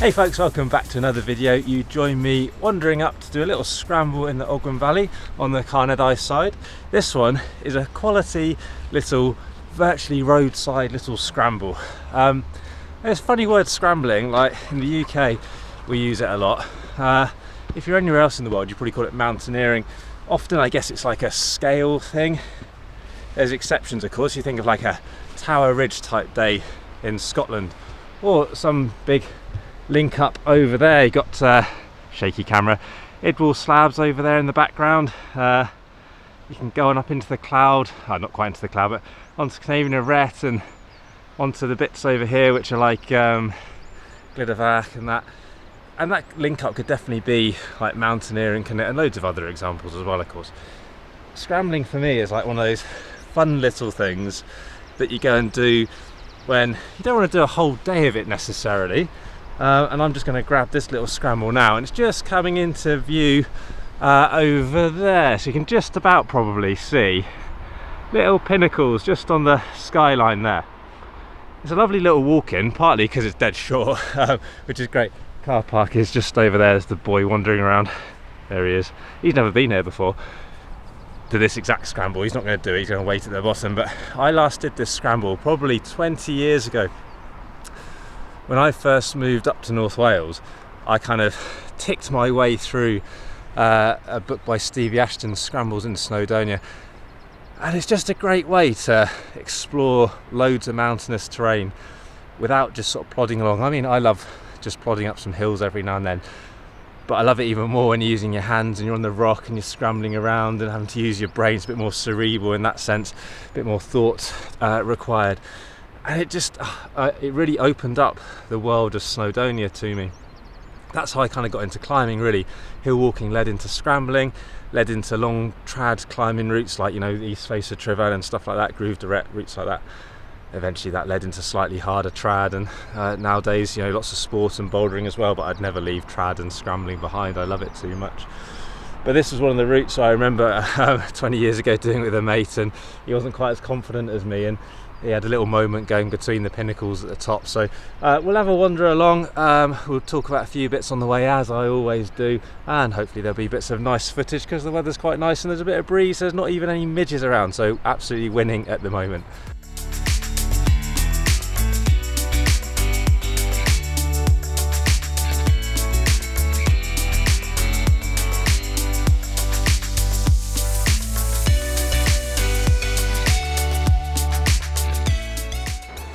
Hey folks, welcome back to another video. You join me wandering up to do a little scramble in the Ogwen Valley on the Carnedai side. This one is a quality little, virtually roadside little scramble. It's a funny word, scrambling. Like in the UK we use it a lot. If you're anywhere else in the world you probably call it mountaineering. Often I guess it's like a scale thing. There's exceptions of course. You think of like a Tower Ridge type day in Scotland, or some big link up over there. You got shaky camera, Idwal slabs over there in the background. You can go on up into the cloud, not quite into the cloud, but onto Canadian Arete and onto the bits over here which are like Gliddervac and that link up could definitely be like mountaineering, and loads of other examples as well of course. Scrambling for me is like one of those fun little things that you go and do when you don't want to do a whole day of it necessarily. And I'm just going to grab this little scramble now, and it's just coming into view over there, so you can just about probably see little pinnacles just on the skyline there. It's a lovely little walk in, partly because it's dead short, which is great. Car park is just over there. There's the boy wandering around. There he is. He's never been here before to this exact scramble. He's not going to do it, he's going to wait at the bottom. But I last did this scramble probably 20 years ago. When I first moved up to North Wales, I kind of ticked my way through a book by Stevie Ashton's Scrambles in Snowdonia, and it's just a great way to explore loads of mountainous terrain without just sort of plodding along. I mean, I love just plodding up some hills every now and then, but I love it even more when you're using your hands and you're on the rock and you're scrambling around and having to use your brain. It's a bit more cerebral in that sense, a bit more thought required. And it just, it really opened up the world of Snowdonia to me. That's how I kind of got into climbing really. Hill walking led into scrambling, led into long trad climbing routes like, you know, the East Face of Trevelle and stuff like that, grooved direct routes like that. Eventually that led into slightly harder trad, and nowadays, you know, lots of sport and bouldering as well, but I'd never leave trad and scrambling behind. I love it too much. But this was one of the routes I remember 20 years ago doing with a mate, and he wasn't quite as confident as me, and he had a little moment going between the pinnacles at the top. So we'll have a wander along. We'll talk about a few bits on the way, as I always do, and hopefully there'll be bits of nice footage because the weather's quite nice and there's a bit of breeze. There's not even any midges around, so absolutely winning at the moment.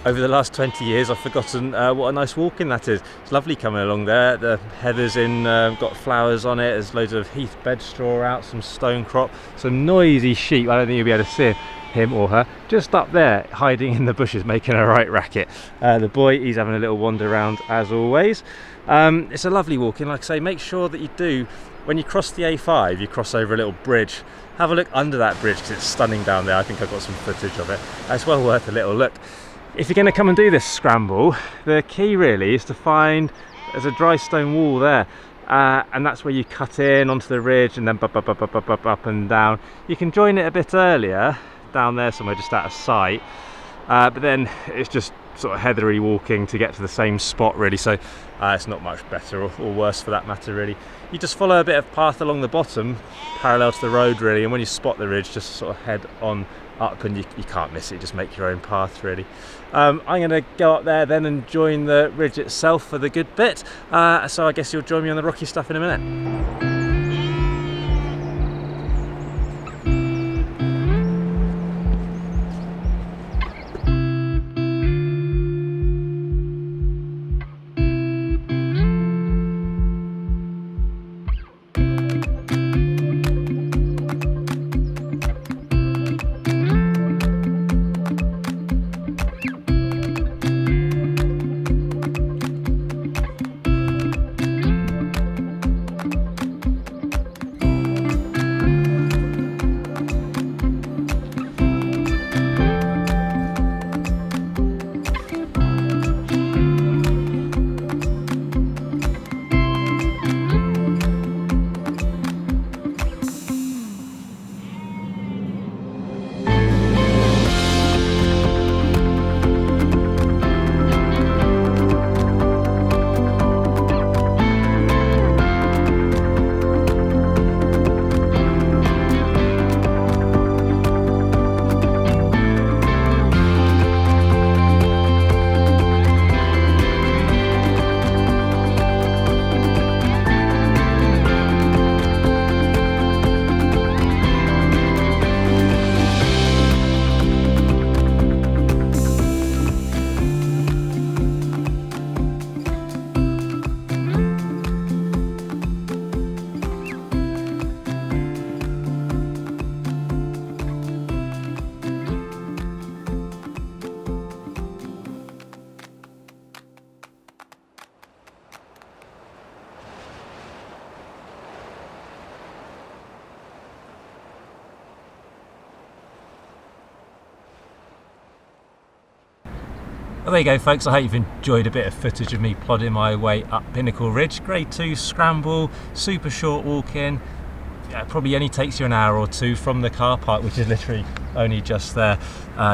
Over the last 20 years I've forgotten what a nice walk in that is. It's lovely coming along there. The heather's in, got flowers on it, there's loads of heath bedstraw out, some stone crop, some noisy sheep. I don't think you'll be able to see him or her, just up there hiding in the bushes making a right racket. The boy, he's having a little wander around as always. It's a lovely walk in. Like I say, make sure that you do, when you cross the A5 you cross over a little bridge. Have a look under that bridge because it's stunning down there. I think I've got some footage of it. It's well worth a little look. If you're going to come and do this scramble, the key really is to find, there's a dry stone wall there, and that's where you cut in onto the ridge and then up and down. You can join it a bit earlier down there somewhere just out of sight, but then it's just sort of heathery walking to get to the same spot really, so it's not much better or worse for that matter really. You just follow a bit of path along the bottom parallel to the road really, and when you spot the ridge just sort of head on up and you can't miss it, just make your own path really. I'm going to go up there then and join the ridge itself for the good bit, so I guess you'll join me on the rocky stuff in a minute. Well, there you go folks, I hope you've enjoyed a bit of footage of me plodding my way up Pinnacle Ridge. Grade 2 scramble, super short walk in. Yeah, probably only takes you an hour or two from the car park, which is literally only just there.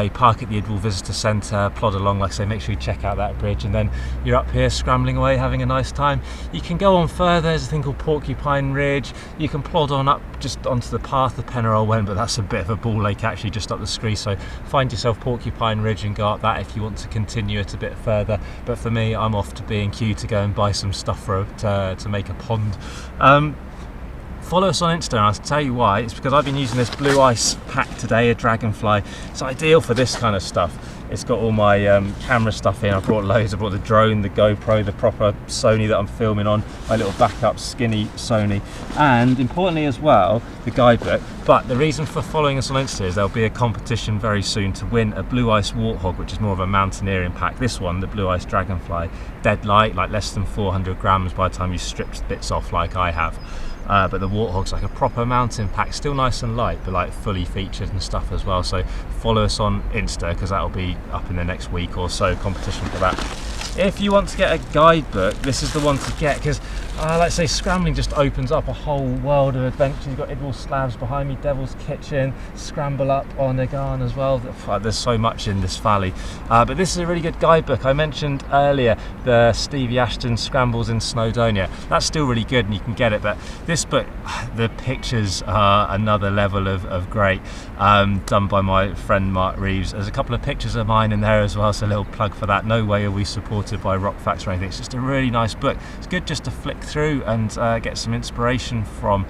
You park at the Idwal Visitor Centre, plod along, like I say, make sure you check out that bridge, and then you're up here scrambling away, having a nice time. You can go on further, there's a thing called Porcupine Ridge. You can plod on up just onto the path the Penarol went, but that's a bit of a ball ache actually just up the scree, so find yourself Porcupine Ridge and go up that if you want to continue it a bit further. But for me, I'm off to B&Q to go and buy some stuff to make a pond. Follow us on Insta, and I'll tell you why. It's because I've been using this blue ice pack today, a Dragonfly. It's ideal for this kind of stuff. It's got all my camera stuff in. I brought loads. I brought the drone, the GoPro, the proper Sony that I'm filming on, my little backup skinny Sony, and importantly as well, the guidebook. But the reason for following us on Insta is there'll be a competition very soon to win a blue ice Warthog, which is more of a mountaineering pack. This one, the blue ice Dragonfly, dead light, like less than 400 grams by the time you stripped bits off like I have. But the Warthog's like a proper mountain pack, still nice and light, but like fully featured and stuff as well. So follow us on Insta, because that'll be up in the next week or so, competition for that. If you want to get a guidebook, this is the one to get, because like I say, scrambling just opens up a whole world of adventure. You've got Idwal Slabs behind me, Devil's Kitchen, Scramble Up on Nagarn as well. There's so much in this valley. But this is a really good guidebook. I mentioned earlier the Stevie Ashton Scrambles in Snowdonia. That's still really good and you can get it, but this book, the pictures are another level of great, done by my friend Mark Reeves. There's a couple of pictures of mine in there as well, so a little plug for that. No way are we supported by Rock Facts or anything. It's just a really nice book. It's good just to flick through and get some inspiration from.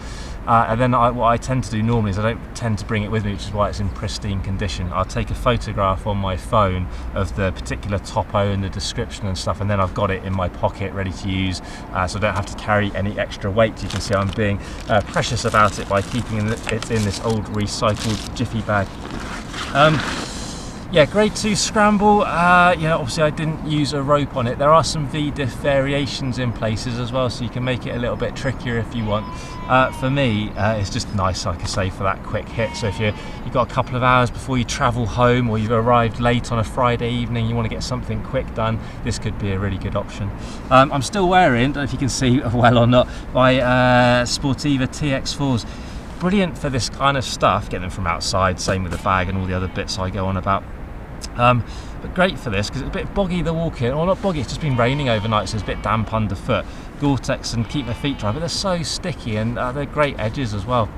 And then what I tend to do normally is I don't tend to bring it with me, which is why it's in pristine condition. I'll take a photograph on my phone of the particular topo and the description and stuff, and then I've got it in my pocket ready to use, so I don't have to carry any extra weight. You can see I'm being precious about it by keeping it in this old recycled jiffy bag. Yeah, grade 2 scramble, obviously I didn't use a rope on it. There are some V-diff variations in places as well, so you can make it a little bit trickier if you want. For me, it's just nice, like I say, for that quick hit. So if you've got a couple of hours before you travel home, or you've arrived late on a Friday evening, you want to get something quick done, this could be a really good option. I'm still wearing, don't know if you can see well or not, my Sportiva TX4s. Brilliant for this kind of stuff, get them from outside, same with the bag and all the other bits I go on about. but great for this because it's a bit boggy the walk in, or not boggy, it's just been raining overnight, so it's a bit damp underfoot. Gore-Tex and keep my feet dry, but they're so sticky, and they're great edges as well.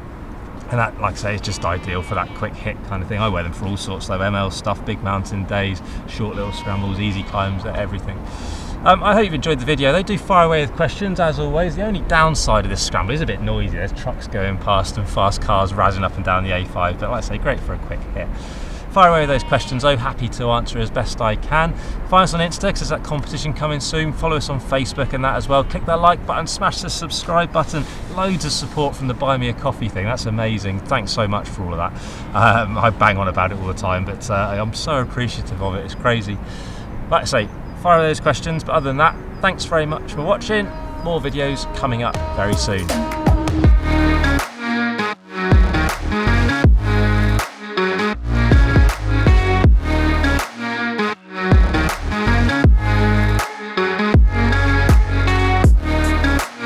And that, like I say, is just ideal for that quick hit kind of thing. I wear them for all sorts though, ML stuff, big mountain days, short little scrambles, easy climbs, everything. I hope you've enjoyed the video. They do fire away with questions as always. The only downside of this scramble is a bit noisy. There's trucks going past and fast cars razzing up and down the A5, but like I say, great for a quick hit. Fire away with those questions though, happy to answer as best I can. Find us on Insta because there's that competition coming soon. Follow us on Facebook and that as well. Click that like button, smash the subscribe button. Loads of support from the Buy Me a Coffee thing, that's amazing. Thanks so much for all of that. I bang on about it all the time, but I'm so appreciative of it, it's crazy. Like I say, fire away those questions, but other than that, thanks very much for watching. More videos coming up very soon.